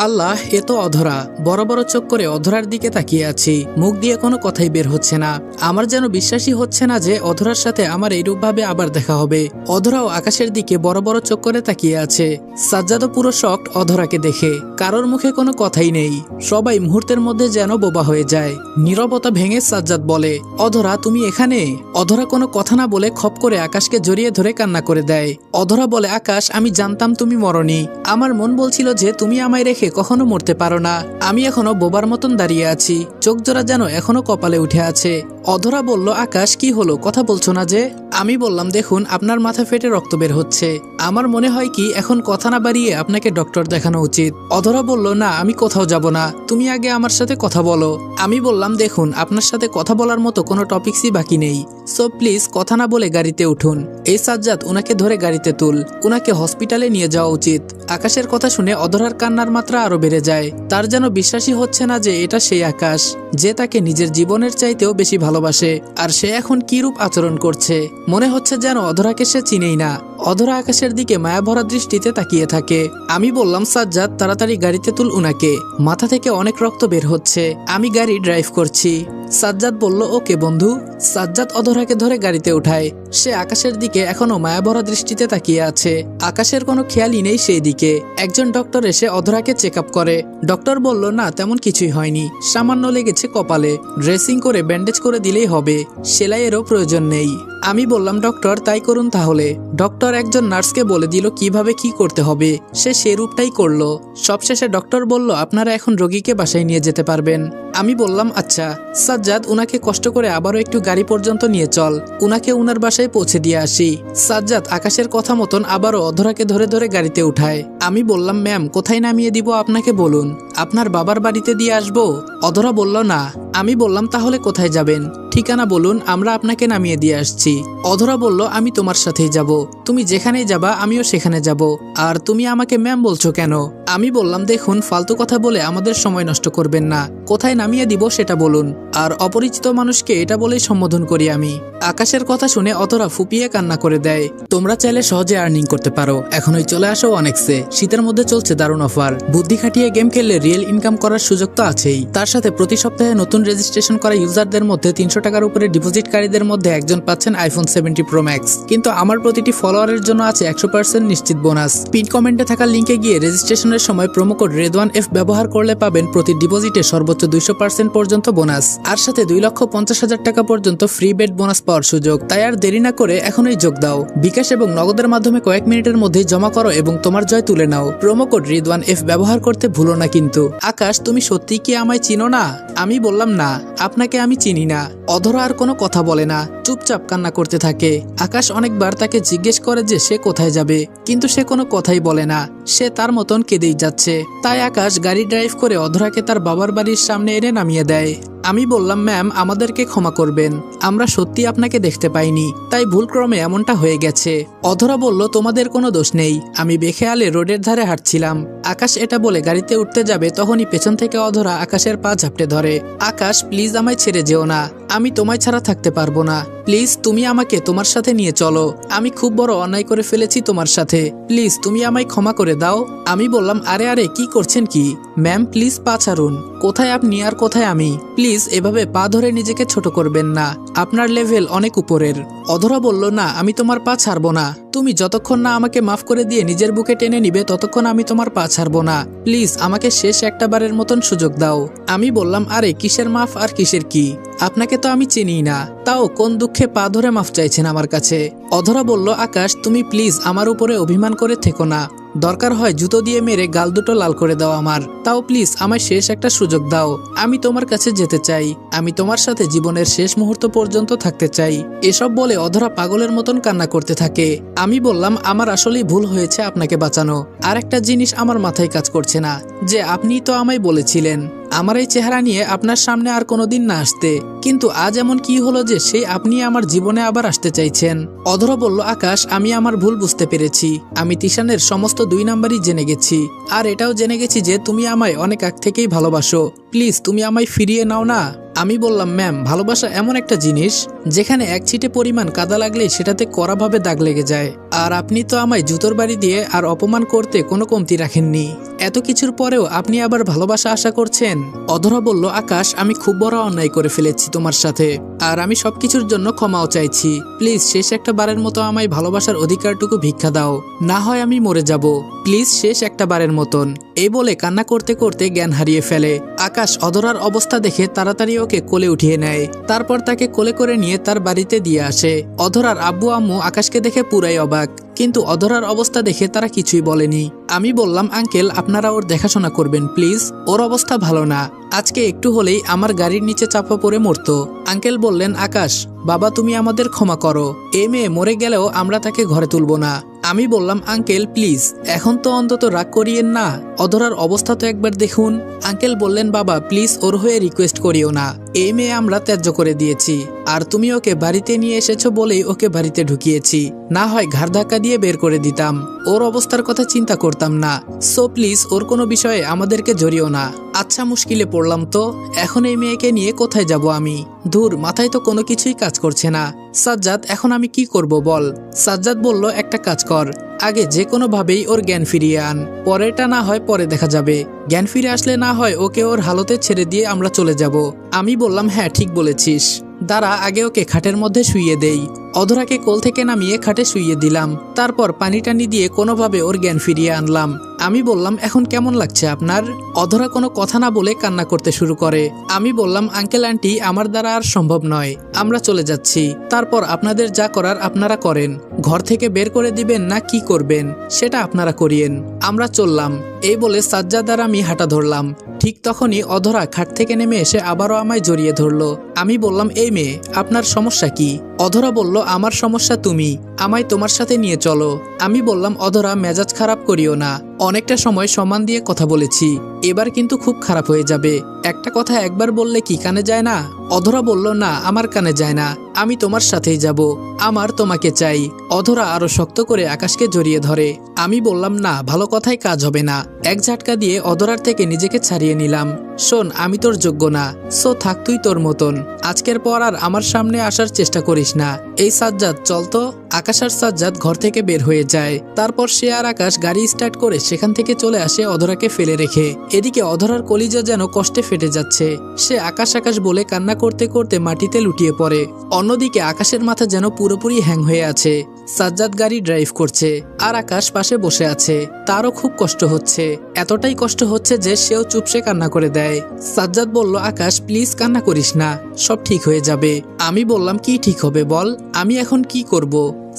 আল্লাহ, এ তো অধরা। বড় বড় চোখ করে অধরার দিকে তাকিয়ে আছি, মুখ দিয়ে কোনো কথাই বের হচ্ছে না। আমার যেন বিশ্বাসই হচ্ছে না যে অধরার সাথে আমার এইরূপভাবে আবার দেখা হবে। অধরাও আকাশের দিকে বড় বড় চোখ করে তাকিয়ে আছে। সাজ্জাদও পুরো শকড অধরাকে দেখে। কারোর মুখে কোনো কথাই নেই, সবাই মুহূর্তের মধ্যে যেন বোবা হয়ে যায়। নীরবতা ভেঙে সাজ্জাদ বলে, অধরা তুমি এখানে? অধরা কোনো কথা না বলে খপ করে আকাশকে জড়িয়ে ধরে কান্না করে দেয়। অধরা বলে, আকাশ, আমি জানতাম তুমি মরনি। আমার মন বলছিল যে তুমি আমায় রেখে কখনো মরতে পারো না। আমি এখনো বোবার মতন দাঁড়িয়ে আছি, চোখ জোড়া যেন এখনো কপালে উঠে আছে। অধরা বলল, আকাশ কি হলো, কথা বলছো না যে? আমি বললাম, দেখুন আপনার মাথা ফেটে রক্ত বের হচ্ছে। আমার মনে হয় কি এখন কথা না বাড়িয়ে আপনাকে ডক্টর দেখানো উচিত। অধরা বলল, না আমি কোথাও যাব না, তুমি আগে আমার সাথে কথা বলো। আমি বললাম, দেখুন আপনার সাথে কথা বলার মতো কোনো টপিকসই বাকি নেই, সো প্লিজ কথা না বলে গাড়িতে উঠুন। এই সাজ্জাদ, উনাকে ধরে গাড়িতে তুল, উনাকে হসপিটালে নিয়ে যাওয়া উচিত। আকাশের কথা শুনে অধরার কান্নার মাত্রা আরো বেড়ে যায়। তার যেন বিশ্বাসই হচ্ছে না যে এটা সেই আকাশ, যে তাকে নিজের জীবনের চাইতেও বেশি ভালোবাসে, আর সে এখন কি রূপ আচরণ করছে। মনে হচ্ছে যেন অধরাকে সে চিনেই না। অধরা আকাশের দিকে মায়াভরা দৃষ্টিতে তাকিয়ে থাকে। আমি বললাম, সাজ্জাদ তাড়াতাড়ি গাড়িতে তুল উনাকে, মাথা থেকে অনেক রক্ত বের হচ্ছে। আমি গাড়ি ড্রাইভ করছি। সাজ্জাদ বলল, ওকে বন্ধু। সাজ্জাদ অধরাকে ধরে গাড়িতে উঠায়। সে আকাশের দিকে এখনো মায়াভরা দৃষ্টিতে তাকিয়ে আছে। আকাশের কোনো খেয়ালই নেই সেই দিকে। একজন ডক্টর এসে অধরাকে চেক আপ করে। ডক্টর বলল, না তেমন কিছুই হয়নি, সামান্য লেগেছে কপালে, ড্রেসিং করে ব্যান্ডেজ করে দিলেই হবে, সেলাইয়েরও প্রয়োজন নেই। আমি বললাম, ডক্টর তাই করুন তাহলে। ডক্টর একজন নার্সকে বলে দিল কিভাবে কি করতে হবে, সে সে রূপটাই করলো। সবশেষে ডক্টর বলল, আপনারা এখন রোগীকে বাসায় নিয়ে যেতে পারবেন। আমি বললাম, আচ্ছা। সাজ্জাদ, উনাকে কষ্ট করে আবারও একটু গাড়ি পর্যন্ত নিয়ে চল, উনাকে উনার বাসায় পৌঁছে দিয়ে আসি। সাজ্জাদ আকাশের কথা মতন আবারও অধরাকে ধরে ধরে গাড়িতে উঠায়। আমি বললাম, ম্যাম কোথায় নামিয়ে দিব আপনাকে বলুন, আপনার বাবার বাড়িতে দিয়ে আসবো? অধরা বলল, না। আমি বললাম, তাহলে কোথায় যাবেন, ঠিকানা বলুন, আমরা আপনাকে নামিয়ে দিয়ে আসছি। অধরা বলল, আমি তোমার সাথেই যাব, তুমি যেখানেই যাবা আমিও সেখানে যাব। আর তুমি আমাকে ম্যাম বলছো কেন? আমি বললাম, দেখুন ফালতু কথা বলে আমাদের সময় নষ্ট করবেন না, কোথায় নামিয়ে দিব সেটা বলুন। আর অপরিচিত মানুষকে এটা বলেই সম্বোধন করি আমি। আকাশের কথা শুনে অধরা ফুপিয়ে কান্না করে দেয়। তোমরা চাইলে সহজে আর্নিং করতে পারো, এখনই চলে আসো অনেক্সে। শীতের মধ্যে চলছে দারুণ অফার। বুদ্ধি খাটিয়ে গেম খেললে রিয়েল ইনকাম করার সুযোগ তো আছেই, তার সাথে প্রতি সপ্তাহে নতুন রেজিস্ট্রেশন করা ইউজারদের মধ্যে 300 টাকার উপরে ডিপোজিটকারীদের মধ্যে একজন পাচ্ছেন আইফোন 70 প্রো ম্যাক্স। কিন্তু আমার প্রতিটি ফলোয়ারের জন্য আছে 100% নিশ্চিত বোনাস। পিন কমেন্টে থাকা লিঙ্কে গিয়ে রেজিস্ট্রেশনের সময় প্রোমো কোড রেদওয়ান এফ ব্যবহার করলে পাবেন প্রতি ডিপোজিটে সর্বোচ্চ 200% পর্যন্ত বোনাস, আর সাথে 2,50,000 টাকা পর্যন্ত ফ্রি বেড বোনাস পাওয়ার সুযোগ। তাই আর দেরি না করে এখনই যোগ দাও। বিকাশ এবং নগদের মাধ্যমে কয়েক মিনিটের মধ্যেই জমা করো এবং তোমার জয় তুলে নাও। প্রোমো কোড রেদওয়ান এফ ব্যবহার করতে ভুলো না কিন্তু। আকাশ, তুমি সত্যি কি আমায় চিনো না? আমি বললাম, না, আপনাকে আমি চিনি না। অধরা আর কোনো কথা বলে না, চুপচাপ কান্না করতে থাকে। আকাশ অনেকবার তাকে জিজ্ঞেস করে যে সে কোথায় যাবে, কিন্তু সে কোনো কথাই বলে না, সে তার মতন কেঁদেই যাচ্ছে। তাই আকাশ গাড়ি ড্রাইভ করে অধরাকে তার বাবার বাড়ির সামনে এনে নামিয়ে দেয়। আমি বললাম, ম্যাম আমাদেরকে ক্ষমা করবেন, আমরা সত্যি আপনাকে দেখতে পাইনি, তাই ভুলক্রমে এমনটা হয়ে গেছে। অধরা বলল, তোমাদের কোনো দোষ নেই, আমি বেখেয়ালে রোডের ধারে হাঁটছিলাম। আকাশ এটা বলে গাড়িতে উঠতে যাবে, তখনই পেছন থেকে অধরা আকাশের পা ঝাপটে ধরে। আকাশ, প্লিজ আমায় ছেড়ে যেও না, আমি তোমায় ছাড়া থাকতে পারবো না, প্লিজ তুমি আমাকে তোমার সাথে নিয়ে চলো, আমি খুব বড় অন্যায় করে ফেলেছি তোমার সাথে, প্লিজ তুমি আমায় ক্ষমা করে দাও। আমি বললাম, আরে আরে কি করছেন কি ম্যাম, প্লিজ পা ছাড়ুন, কোথায় আপনি আর কোথায় আমি, প্লিজ এভাবে পা ধরে নিজেকে ছোট করবেন না, আপনার লেভেল অনেক উপরের। অধরা বলল, না আমি তোমার পা ছাড়বো না, তুমি যতক্ষণ না আমাকে মাফ করে দিয়ে নিজের বুকে টেনে নিবে ততক্ষণ আমি তোমার পা ছাড়বো না, প্লিজ আমাকে শেষ একটা বারের মতন সুযোগ দাও। আমি বললাম, আরে কিসের মাফ আর কিসের কি, আপনাকে তো আমি চিনি না, তাও কোন দুঃখে পা ধরে মাফ চাইছেন আমার কাছে। অধরা বলল, আকাশ তুমি প্লিজ আমার উপরে অভিমান করে থেকো না, দরকার হয় জুতো দিয়ে মেরে গাল দুটো লাল করে দাও আমার, তাও প্লিজ আমায় শেষ একটা সুযোগ দাও, আমি তোমার কাছে যেতে চাই, আমি তোমার সাথে জীবনের শেষ মুহূর্ত পর্যন্ত থাকতে চাই। এসব বলে অধরা পাগলের মতন কান্না করতে থাকে। আমি বললাম, আমার আসলেই ভুল হয়েছে আপনাকে বাঁচানো, আর একটা জিনিস আমার মাথায় কাজ করছে না, যে আপনিই তো আমায় বলেছিলেন আমার এই চেহারা নিয়ে আপনার সামনে আর কোনোদিন না আসতে, কিন্তু আজ এমন কি হলো যে সেই আপনি আমার জীবনে আবার আসতে চাইছেন। অধরা বলল, আকাশ আমি আমার ভুল বুঝতে পেরেছি, আমি তিশানের সমস্ত 2 নাম্বারই জেনে গেছি, আর এটাও জেনে গেছি যে তুমি আমায় অনেক আগ থেকেই ভালোবাসো, প্লিজ তুমি আমায় ফিরিয়ে নাও না। আমি বললাম, ম্যাম, ভালোবাসা এমন একটা জিনিস যেখানে এক ছিটে পরিমাণ কাদা লাগলেই সেটাতে কড়াভাবে দাগ লেগে যায়। আর আপনি তো আমায় জুতোর বাড়ি দিয়ে আর অপমান করতে কোনো কমতি রাখেননি। এত কিছুর পরেও আপনি আবার ভালোবাসা আশা করছেন? অধরা বলল, আকাশ, আমি খুব বড় অন্যায় করে ফেলেছি তোমার সাথে, আর আমি সবকিছুর জন্য ক্ষমাও চাইছি। প্লিজ শেষ একটা বারের মতো আমায় ভালোবাসার অধিকারটুকু ভিক্ষা দাও, না হয় আমি মরে যাব। প্লিজ শেষ একটা বারের মতন। এই বলে কান্না করতে করতে জ্ঞান হারিয়ে ফেলে। আকাশ অধরার অবস্থা দেখে তাড়াতাড়ি ওকে কোলে উঠিয়ে নেয়, তারপর তাকে কোলে করে নিয়ে তার বাড়িতে দিয়ে আসে। অধরার আব্বু আম্মু আকাশকে দেখে পুরাই অবাক, কিন্তু অধরার অবস্থা দেখে তারা কিছুই বলেনি। আমি বললাম, আঙ্কেল, আপনারা ওর দেখাশোনা করবেন প্লিজ, ওর অবস্থা ভালো না, আজকে একটু হলেই আমার গাড়ির নিচে চাপা পড়ে মরতো। আঙ্কেল বললেন, আকাশ বাবা, তুমি আমাদের ক্ষমা করো, এ মেয়ে মরে গেলেও আমরা তাকে ঘরে তুলব না। আমি বললাম, আঙ্কেল প্লিজ, এখন তো অন্তত রাগ করিয়েন না, অধরার অবস্থা তো একবার দেখুন। আঙ্কেল বললেন, বাবা প্লিজ ওর হয়ে রিকোয়েস্ট করিও না, এই মেয়ে আমরা ত্যায্য করে দিয়েছি, আর তুমি ওকে বাড়িতে নিয়ে এসেছো বলেই ওকে বাড়িতে ঢুকিয়েছি, না হয় ঘাড় ধাক্কা দিয়ে বের করে দিতাম, ওর অবস্থার কথা চিন্তা করতাম না। সো প্লিজ ওর কোনো বিষয়ে আমাদেরকে জড়িও না। আচ্ছা, মুশকিলে পড়লাম তো, এখন এই মেয়েকে নিয়ে কোথায় যাব আমি? ধুর, মাথায় তো কোনো কিছুই কাজ করছে না। সাজ্জাদ, এখন আমি কি করব বল? সাজ্জাদ বলল, একটা কাজ কর, আগে যে কোনো ভাবেই ওর জ্ঞান ফিরিয়ে আন, পরেরটা না হয় পরে দেখা যাবে, জ্ঞান ফিরে আসলে না হয় ওকে ওর হালতে ছেড়ে দিয়ে আমরা চলে যাব। আমি বললাম, হ্যাঁ ঠিক বলেছিস, দাঁড়া আগে ওকে খাটের মধ্যে শুইয়ে দেই। অধরাকে কোল থেকে নামিয়ে খাটে শুইয়ে দিলাম, তারপর পানি টানি দিয়ে কোনোভাবে ওর জ্ঞান ফিরিয়ে আনলাম। আমি বললাম, এখন কেমন লাগছে আপনার? অধরা কোনো কথা না বলে কান্না করতে শুরু করে। আমি বললাম, আঙ্কেল আন্টি, আমার দ্বারা আর সম্ভব নয়, আমরা চলে যাচ্ছি, তারপর আপনাদের যা করার আপনারা করেন, ঘর থেকে বের করে দিবেন না কি করবেন সেটা আপনারা করিয়েন, আমরা চললাম। এই বলে সাজ্জাদ আর আমি হাঁটা ধরলাম। ঠিক তখনই অধরা খাট থেকে নেমে এসে আবারও আমায় জড়িয়ে ধরলো। আমি বললাম, এই মেয়ে, আপনার সমস্যা কি? অধরা বলল, আমার সমস্যা তুমি, আমায় তোমার সাথে নিয়ে চলো। আমি বললাম, অধরা মেজাজ খারাপ করিও না, অনেকটা সময় সম্মান দিয়ে কথা বলেছি, এবার কিন্তু খুব খারাপ হয়ে যাবে, একটা কথা একবার বললে কি কানে যায় না? অধরা বলল, না আমার কানে যায় না, আমি তোমার সাথেই যাব, আমার তোমাকে চাই। অধরা আরো শক্ত করে আকাশকে জড়িয়ে ধরে। আমি বললাম, না, ভালো কথায় কাজ হবে না। এক ঝাটকা দিয়ে অধরার থেকে নিজেকে ছাড়িয়ে নিলাম। শোন, আমি তোর যোগ্য না, সো থাক তুই তোর মতন, আজকের পর আর আমার সামনে আসার চেষ্টা করিস না। এই সাজ্জাদ, চল তো। আকাশ আর সাজ্জাদ ঘর থেকে বের হয়ে যায়, তারপর সে আর আকাশ গাড়ি স্টার্ট করে সেখান থেকে চলে আসে অধরাকে ফেলে রেখে। এদিকে অধরার কলিজা যেন কষ্টে ফেটে যাচ্ছে, সে আকাশ আকাশ বলে কান্না করতে করতে মাটিতে লুটিয়ে পড়ে। অন্যদিকে আকাশের মাথা যেন পুরোপুরি হ্যাং হয়ে আছে। সাজ্জাদ গাড়ি ড্রাইভ করছে আর আকাশ পাশে বসে আছে, তারও খুব কষ্ট হচ্ছে, এতটাই কষ্ট হচ্ছে যে সেও চুপসে কান্না করে দেয়। সাজ্জাদ বলল, আকাশ প্লিজ কান্না করিস না, সব ঠিক হয়ে যাবে। আমি বললাম, কি ঠিক হবে বল, আমি এখন কি করব?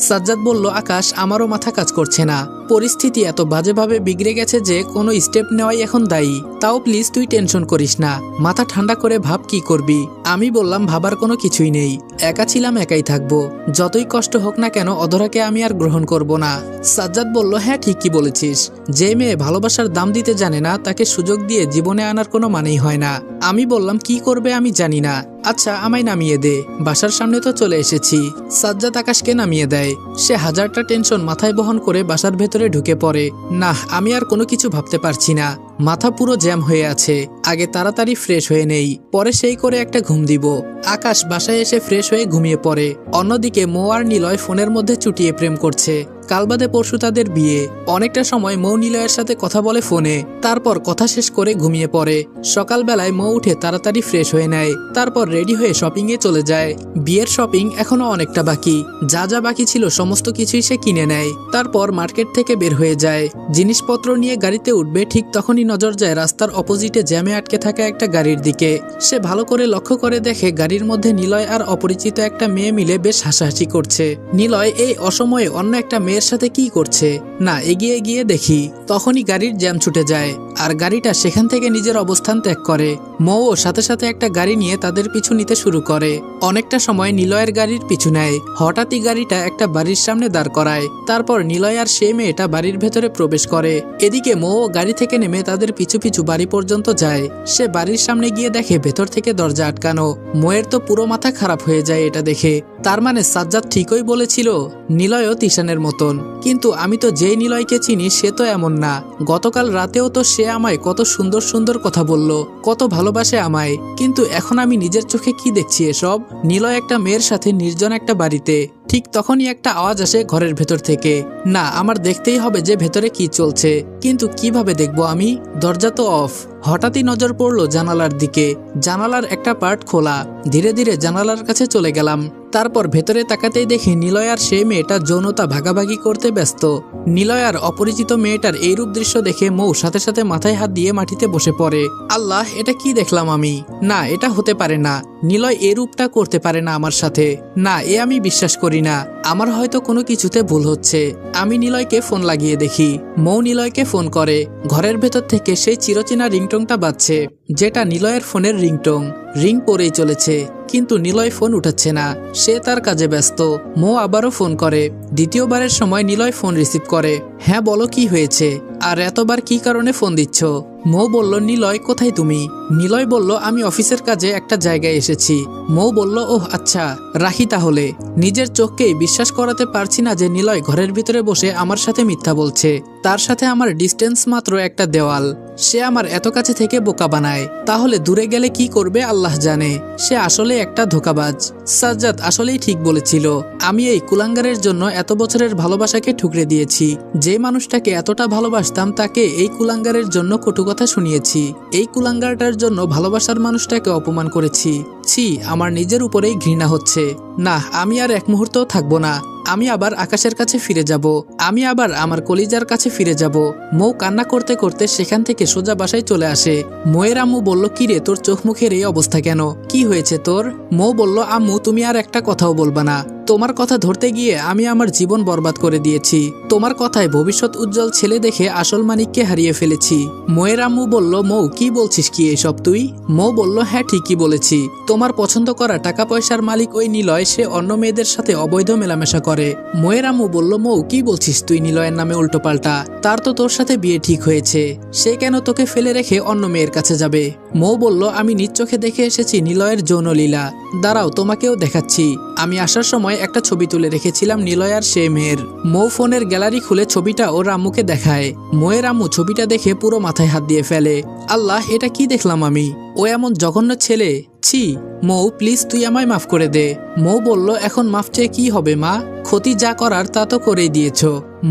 সাজ্জাদ বলল, আকাশ আমারও মাথা কাজ করছে না, পরিস্থিতি এত বাজেভাবে বিগড়ে গেছে যে কোনো স্টেপ নেওয়াই এখন দায়ী, তাও প্লিজ তুই টেনশন করিস না, মাথা ঠান্ডা করে ভাব কি করবি। আমি বললাম, ভাবার কোনো কিছুই নেই, একা ছিলাম একাই থাকবো, যতই কষ্ট হোক না কেন অধরাকে আমি আর গ্রহণ করব না। সাজ্জাদ বলল, হ্যাঁ ঠিকই বলেছিস, যে মেয়ে ভালোবাসার দাম দিতে জানে না তাকে সুযোগ দিয়ে জীবনে আনার কোনো মানেই হয় না। আমি বললাম, কি করবে আমি জানি না, আচ্ছা আমায় নামিয়ে দে, বাসার সামনে তো চলে এসেছি। সাজ্জাদ আকাশকে নামিয়ে দেয়, সে হাজারটা টেনশন মাথায় বহন করে বাসার ভেতরে ঢুকে পড়ে। না, আমি আর কোনো কিছু ভাবতে পারছি না, মাথা পুরো জ্যাম হয়ে আছে, আগে তাড়াতাড়ি ফ্রেশ হয়ে নেই, পরে সেই করে একটা ঘুম দিব। আকাশ বাসায় এসে ফ্রেশ হয়ে ঘুমিয়ে পড়ে। অন্যদিকে মৌ আর নিলয় ফোনের মধ্যে চুটিয়ে প্রেম করছে। কাল বাদে পরশু তাদের বিয়ে। অনেকটা সময় মৌ নিলয়ের সাথে কথা বলে ফোনে, তারপর কথা শেষ করে ঘুমিয়ে পড়ে। সকালবেলায় মৌ উঠে তাড়াতাড়ি ফ্রেশ হয়ে নেয়, তারপর রেডি হয়ে শপিং এ চলে যায়। বিয়ের শপিং এখনো অনেকটা বাকি, যা যা বাকি ছিল সমস্ত কিছুই সে কিনে নেয়, তারপর মার্কেট থেকে বের হয়ে যায়। জিনিসপত্র নিয়ে গাড়িতে উঠবে, ঠিক তখনই নজর যায় রাস্তার অপোজিটে জ্যামে আটকে থাকা একটা গাড়ির দিকে। সে ভালো করে লক্ষ্য করে দেখে গাড়ির মধ্যে নিলয় আর অপরিচিত একটা মেয়ে মিলে বেশ হাসাহাসি করছে। নিলয় এই অসময়ে অন্য একটা মেয়ের সাথে কি করছে না, এগিয়ে গিয়ে দেখি তখনই গাড়ির জ্যাম ছুটে যায় আর গাড়িটা সেখান থেকে নিজের অবস্থান ত্যাগ করে। মৌ সাথে সাথে একটা গাড়ি নিয়ে তাদের পিছু নিতে শুরু করে। অনেকটা সময় নিলয়ের গাড়ির পিছু নেয়, হঠাৎই গাড়িটা একটা বাড়ির সামনে দাঁড় করায়, তারপর নিলয় আর সেই মেয়েটা বাড়ির ভেতরে প্রবেশ করে। এদিকে মৌ গাড়ি থেকে নেমে তাদের পিছু পিছু বাড়ি পর্যন্ত যায়। সে বাড়ির সামনে গিয়ে দেখে ভেতর থেকে দরজা আটকানো। মৌয়ের তো পুরো মাথা খারাপ হয়ে যায় এটা দেখে, তার মানে সাজ্জাদ ঠিকই বলেছিল, নিলয়ও তিশানের মতো। পরিবর্তন, কিন্তু আমি তো যেই নিলয়কে চিনি সে তো এমন না। গতকাল রাতেও তো সে আমায় কত সুন্দর সুন্দর কথা বলল, কত ভালোবাসে আমায়, কিন্তু এখন আমি নিজের চোখে কি দেখছি এসব? নিলয় একটা মেয়ের সাথে নির্জন একটা বাড়িতে। ঠিক তখনই একটা আওয়াজ আসে ঘরের ভেতর থেকে। না, আমার দেখতেই হবে যে ভেতরে কি চলছে, কিন্তু কিভাবে দেখবো আমি? দরজা তো অফ। হঠাৎই নজর পড়লো জানালার দিকে। জানালার একটা পার্ট খোলা। ধীরে ধীরে জানালার কাছে চলে গেলাম। তারপর ভেতরে তাকাতেই দেখি নিলয় আর সেই মেয়েটা যৌনতা ভাগাভাগি করতে ব্যস্ত। নিলয় আর অপরিচিত মেয়েটার এইরূপ দৃশ্য দেখে মৌ সাথে সাথে মাথায় হাত দিয়ে মাটিতে বসে পড়ে। আল্লাহ, এটা কি দেখলাম আমি? না, এটা হতে পারে না। নিলয় এরূপটা করতে পারে না আমার সাথে। না, এ আমি বিশ্বাস করি না। আমার হয়তো কোনো কিছুতে ভুল হচ্ছে। আমি নিলয়কে ফোন লাগিয়ে দেখি। মৌ নিলয়কে ফোন করে। ঘরের ভেতর থেকে সেই চিরচেনা রিংটংটা বাজছে, যেটা নিলয়ের ফোনের রিংটং। রিং পরেই চলেছে, কিন্তু নিলয় ফোন উঠাচ্ছে না। সে তার কাজে ব্যস্ত। মৌ আবারও ফোন করে। দ্বিতীয়বারের সময় নিলয় ফোন রিসিভ করে। হ্যাঁ বলো, কি হয়েছে? আর এতবার কি কারণে ফোন দিচ্ছ? মৌ বলল, নিলয় কোথায় তুমি? নিলয় বলল, আমি অফিসের কাজে একটা জায়গায় এসেছি। মৌ বলল, ওহ আচ্ছা, রাখি তাহলে। নিজের চোখকেই বিশ্বাস করাতে পারছি না যে নিলয় ঘরের ভিতরে বসে আমার সাথে মিথ্যা বলছে। তার সাথে আমার ডিস্টেন্স মাত্র একটা দেওয়াল। সে আমার এত কাছে থেকে বোকা বানায়। তাহলে দূরে গেলে কি করবে আল্লাহ জানে। সে আসলে একটা ধোঁকাবাজ। সাজ্জাদ আসলেই ঠিক বলেছিল। আমি এই কুলাঙ্গারের জন্য এত বছরের ভালোবাসাকে ঠুকরে দিয়েছি। যে মানুষটাকে এতটা ভালোবাসতাম তাকে এই কুলাঙ্গারের জন্য কটু কথা শুনিয়েছি। এই কুলাঙ্গারটার জন্য ভালোবাসার মানুষটাকে অপমান করেছি। ছি, আমার নিজের উপরেই ঘৃণা হচ্ছে। না, আমি আর এক মুহূর্তও থাকবো না। আমি আবার আকাশের কাছে ফিরে যাব। আমি আবার আমার কলিজার কাছে ফিরে যাব। মৌ কান্না করতে করতে সেখান থেকে সোজা বাসায় চলে আসে। মৌয়ের আম্মু বলল, কিরে তোর চোখ মুখের এই অবস্থা কেন? কি হয়েছে তোর? মৌ বলল, আম্মু তুমি আর একটা কথাও বলবা না। তোমার কথা ধরতে গিয়ে আমি আমার জীবন বরবাদ করে দিয়েছি। তোমার কথায় ভবিষ্যৎ উজ্জ্বল ছেলে দেখে আসল মানিককে হারিয়ে ফেলেছি। মৌয়ের আম্মু বলল, মৌ কি বলছিস কি এসব তুই? মৌ বলল, হ্যাঁ ঠিকই বলেছি। তোমার পছন্দ করা টাকা পয়সার মালিক ওই নিলয়, সে অন্য মেয়েদের সাথে অবৈধ মেলামেশা করে। মৌয়ের আম্মু বলল, মৌ কি বলছিস তুই নিলয়ের নামে উল্টোপাল্টা? তার তো তোর সাথে বিয়ে ঠিক হয়েছে। সে কেন তোকে ফেলে রেখে অন্য মেয়ের কাছে যাবে? মৌ বলল, আমি নিজ চোখে দেখে এসেছি নিলয়ের যৌনলীলা। দাঁড়াও তোমাকেও দেখাচ্ছি। আমি আসার সময় একটা ছবি তুলে রেখেছিলাম নিলয় আর সে মেয়ের। মৌ ফোনের গ্যালারি খুলে ছবিটা ওর আম্মুকে দেখায়। মৌয়ের আম্মু ছবিটা দেখে পুরো মাথায় হাত দিয়ে ফেলে। আল্লাহ, এটা কি দেখলাম আমি? ও এমন জঘন্য ছেলে। ছি। মৌ প্লিজ তুই আমায় মাফ করে দে। মৌ বলল, এখন মাফ চেয়ে কি হবে মা? ক্ষতি যা করার তা তো করেই দিয়েছ।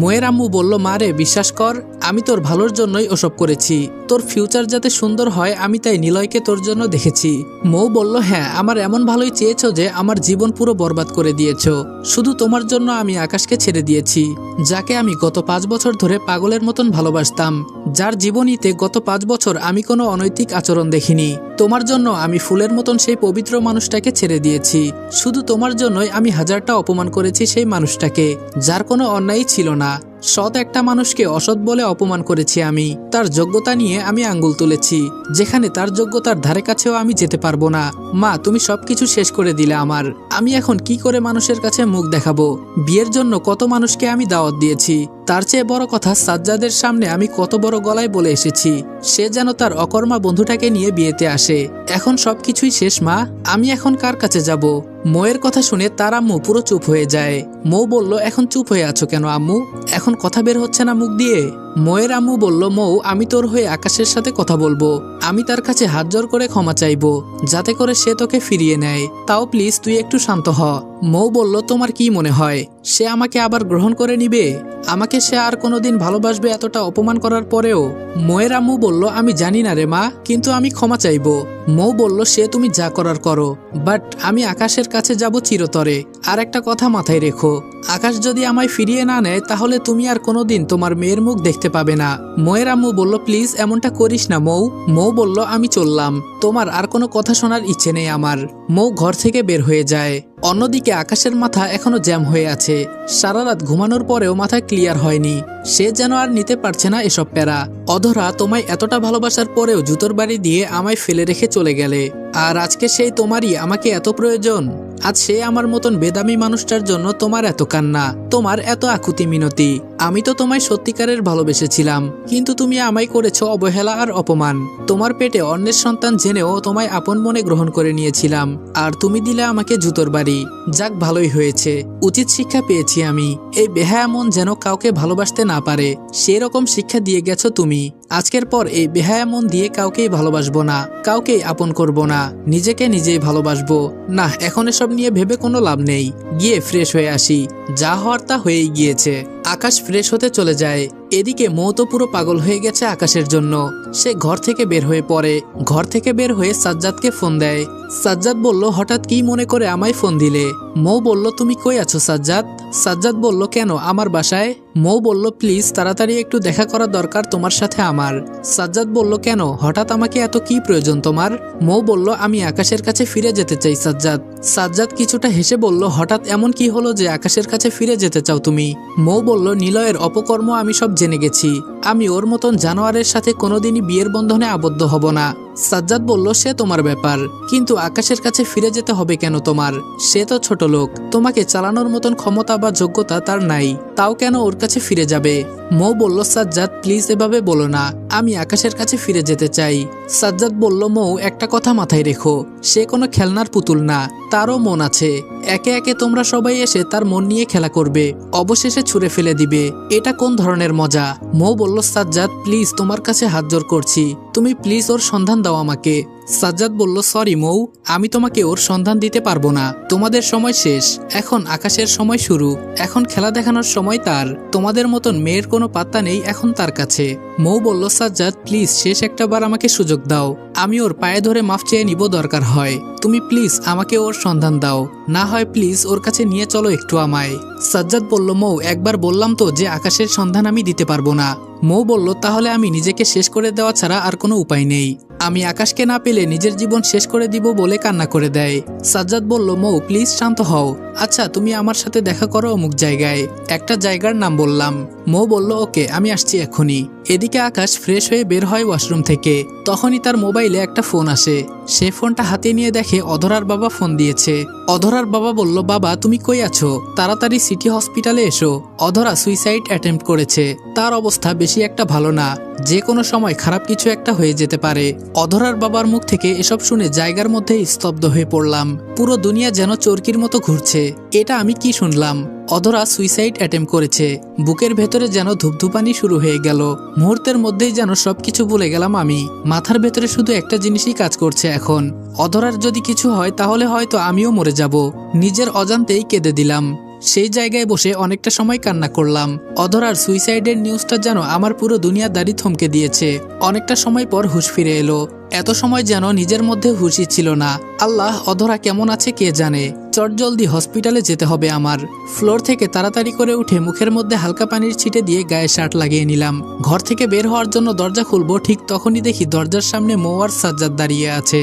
মৌয়ের আম্মু বলল, মা রে বিশ্বাস কর, আমি তোর ভালোর জন্যই ওসব করেছি। তোর ফিউচার যাতে সুন্দর হয় আমি তাই নিলয়কে তোর জন্য দেখেছি। মৌ বলল, হ্যাঁ আমার এমন ভালোই চেয়েছো যে আমার জীবন পুরো বরবাদ করে দিয়েছ। শুধু তোমার জন্য আমি আকাশকে ছেড়ে দিয়েছি, যাকে আমি গত 5 বছর ধরে পাগলের মতন ভালোবাসতাম, যার জীবনীতে গত 5 বছর আমি কোনো অনৈতিক আচরণ দেখিনি। তোমার জন্য আমি ফুলের মতন সেই পবিত্র মানুষটাকে ছেড়ে দিয়েছি। শুধু তোমার জন্যই আমি হাজারটা অপমান করেছি সেই মানুষটাকে, যার কোনো অন্যায় ছিল না। সৎ একটা মানুষকে অসৎ বলে অপমান করেছি আমি। তার যোগ্যতা নিয়ে আমি আঙ্গুল তুলেছি, যেখানে তার যোগ্যতার ধারে কাছেও আমি যেতে পারবো না। মা তুমি সবকিছু শেষ করে দিলে আমার। আমি এখন কি করে মানুষের কাছে মুখ দেখাবো? বিয়ের জন্য কত মানুষকে আমি দাওয়াত দিয়েছি। তার চেয়ে বড় কথা, সাজ্জাদের সামনে আমি কত বড় গলায় বলে এসেছি সে যেন তার অকর্মা বন্ধুটাকে নিয়ে বিয়েতে আসে। এখন সবকিছুই শেষ মা, আমি এখন কার কাছে যাব? মৌয়ের কথা শুনে তার আম্মু পুরো চুপ হয়ে যায়। মৌ বলল, এখন চুপ হয়ে আছো কেন আম্মু? এখন কথা বের হচ্ছে না মুখ দিয়ে? মৌয়ের আম্মু বলল, মৌ আমি তোর হয়ে আকাশের সাথে কথা বলবো। আমি তার কাছে হাত জোর করে ক্ষমা চাইবো, যাতে করে সে তোকে ফিরিয়ে নেয়। তাও প্লিজ তুই একটু শান্ত হ। মৌ বলল, তোমার কি মনে হয় সে আমাকে আবার গ্রহণ করে নিবে? আমাকে সে আর কোনোদিন ভালোবাসবে এতটা অপমান করার পরেও? মৌয়ের আম্মু বলল, আমি জানি না রে মা, কিন্তু আমি ক্ষমা চাইবো। মৌ বলল, সে তুমি যা করার করো, বাট আমি আকাশের কাছে যাব চিরতরে। আর একটা কথা মাথায় রেখো, আকাশ যদি আমায় ফিরিয়ে না নেয় তাহলে তুমি আর কোনোদিন তোমার মেয়ের মুখ দেখতে পাবে না। মৌয়ের আম্মু বলল, প্লিজ এমনটা করিস না মৌ। মৌ বলল, আমি চললাম, তোমার আর কোনো কথা শোনার ইচ্ছে নেই আমার। মৌ ঘর থেকে বের হয়ে যায়। অন্যদিকে আকাশের মাথা এখনো জ্যাম হয়ে আছে। সারা রাত ঘুমানোর পরেও মাথা ক্লিয়ার হয়নি। সে যেন আর নিতে পারছে না এসব প্যারা। অধরা, তোমায় এতটা ভালোবাসার পরেও জুতোর বাড়ি দিয়ে আমায় ফেলে রেখে চলে গেলে। আর আজকে সেই তোমারই আমাকে এত প্রয়োজন। আজ সে আমার মতন বেদামি মানুষটার জন্য তোমার এত কান্না, তোমার এত আকুতি মিনতি। আমি তো তোমায় সত্যিকারের ভালোবেসেছিলাম, কিন্তু তুমি আমায় করেছো অবহেলা আর অপমান। তোমার পেটে অন্যের সন্তান জেনেও তোমায় আপন মনে গ্রহণ করে নিয়েছিলাম, আর তুমি দিলে আমাকে জুতোর বাড়ি। যাক, ভালোই হয়েছে, উচিত শিক্ষা পেয়েছি আমি। এই বেহায়া মন যেন কাউকে ভালোবাসতে না পারে, সেরকম শিক্ষা দিয়ে গেছো তুমি। আজকের পর এই বেহায়া মন দিয়ে কাউকেই ভালোবাসবো না, কাউকেই আপন করব না, নিজেকে নিজেই ভালোবাসবো। না, এখন এসব নিয়ে ভেবে কোনো লাভ নেই, গিয়ে ফ্রেশ হয়ে আসি। যা হওয়ার তা হয়েই গিয়েছে। আকাশ ফ্রেশ হতে চলে যায়। এদিকে মৌ তো পুরো পাগল হয়ে গেছে আকাশের জন্য। সে ঘর থেকে বের হয়ে পড়ে। ঘর থেকে বের হয়ে সাজ্জাদকে ফোন দেয়। সাজ্জাদ বলল, হঠাৎ কি মনে করে আমায় ফোন দিলে? মৌ বলল, তুমি কই আছো সাজ্জাদ? সাজ্জাদ বলল, কেন, আমার বাসায়। মৌ বলল, প্লিজ তাড়াতাড়ি একটু দেখা করা দরকার তোমার সাথে আমার। সাজ্জাদ বলল, কেন, হঠাৎ আমাকে এত কি প্রয়োজন তোমার? মৌ বলল, আমি আকাশের কাছে ফিরে যেতে চাই সাজ্জাদ। সাজ্জাদ কিছুটা হেসে বলল, হঠাৎ এমন কি হলো যে আকাশের কাছে ফিরে যেতে চাও তুমি? মৌ বলল, নিলয়ের অপকর্ম আমি সব জেনে গেছি। আমি ওর মতন জানোয়ারের সাথে কোনোদিনই বিয়ের বন্ধনে আবদ্ধ হব না। সাজ্জাদ বলল, সে তোমার ব্যাপার, কিন্তু আকাশের কাছে ফিরে যেতে হবে কেন তোমার? সে তো ছোট লোক, তোমাকে চালানোর মতন ক্ষমতা বা যোগ্যতা তার নাই, তাও কেন ওর কাছে ফিরে যাবে? মৌ বলল, সাজ্জাদ প্লিজ এভাবে বলো না, আমি আকাশের কাছে ফিরে যেতে চাই। সাজ্জাদ বলল, মৌ একটা কথা মাথায় রেখো, সে কোনো খেলনার পুতুল না, তারও মন আছে। একে একে তোমরা সবাই এসে তার মন নিয়ে খেলা করবে, অবশেষে ছুঁড়ে ফেলে দিবে। এটা কোন ধরনের মজা? মৌ বলল, সাজ্জাদ প্লিজ তোমার কাছে হাত জোড় করছি, তুমি প্লিজ ওর সন্ধান দাও আমাকে। সাজ্জাদ বলল, সরি মৌ, আমি তোমাকে ওর সন্ধান দিতে পারবো না। তোমাদের সময় শেষ, এখন আকাশের সময় শুরু। এখন খেলা দেখানোর সময় তার। তোমাদের মতন মেয়ের কোনো পাত্তা নেই এখন তার কাছে। মৌ বলল, সাজ্জাদ প্লিজ শেষ একটা বার আমাকে সুযোগ দাও, আমি ওর পায়ে ধরে মাফ চেয়ে নিব দরকার হয়। তুমি প্লিজ আমাকে ওর সন্ধান দাও, না হয় প্লিজ ওর কাছে নিয়ে চলো একটু আমায়। সাজ্জাদ বলল, মৌ একবার বললাম তো যে আকাশের সন্ধান আমি দিতে পারবো না। মৌ বলল, তাহলে আমি নিজেকে শেষ করে দেওয়া ছাড়া আর কোনো উপায় নেই। আমি আকাশকে না পেলে নিজের জীবন শেষ করে দিব বলে কান্না করে দেয়। সাজ্জাদ বলল, মৌ প্লিজ শান্ত হও। আচ্ছা, তুমি আমার সাথে দেখা করো অমুক জায়গায়। একটা জায়গার নাম বললাম। মৌ বলল, ওকে, আমি আসছি এখনই। এদিকে আকাশ ফ্রেশ হয়ে বের হয় ওয়াশরুম থেকে। তখনই তার মোবাইলে একটা ফোন আসে। সে ফোনটা হাতে নিয়ে দেখে অধরার বাবা ফোন দিয়েছে। অধরার বাবা বলল, বাবা তুমি কই আছো? তাড়াতাড়ি সিটি হসপিটালে এসো। অধরা সুইসাইড অ্যাটেম্প্ট করেছে, তার অবস্থা বেশি একটা ভালো না, যে কোনো সময় খারাপ কিছু একটা হয়ে যেতে পারে। অধরার বাবার মুখ থেকে এসব শুনে জায়গার মধ্যে স্তব্ধ হয়ে পড়লাম। পুরো দুনিয়া যেন চরকির মতো ঘুরছে। এটা আমি কি শুনলাম? অধরা সুইসাইড অ্যাটেম্প্ট করেছে। বুকের ভেতরে যেন ধুপধুপানি শুরু হয়ে গেল। মুহূর্তের মধ্যেই যেন সবকিছু ভুলে গেলাম আমি। মাথার ভেতরে শুধু একটা জিনিসই কাজ করছে এখন, অধরার যদি কিছু হয় তাহলে হয়তো আমিও মরে যাব। নিজের অজান্তেই কেঁদে দিলাম। সেই জায়গায় বসে অনেকটা সময় কান্না করলাম। অধরার সুইসাইডের নিউজটা যেন আমার পুরো দুনিয়াদারি থমকে দিয়েছে। অনেকটা সময় পর হুঁশ ফিরে এলো। এত সময় যেন নিজের মধ্যে হুঁশই ছিল না। আল্লাহ, অধরা কেমন আছে কে জানে। চটজলদি হসপিটালে যেতে হবে আমার। ফ্লোর থেকে তাড়াতাড়ি করে উঠে মুখের মধ্যে হালকা পানির ছিটে দিয়ে গায়ে শার্ট লাগিয়ে নিলাম। ঘর থেকে বের হওয়ার জন্য দরজা খুলবো, ঠিক তখনই দেখি দরজার সামনে মৌ আর সাজ্জাদ দাঁড়িয়ে আছে।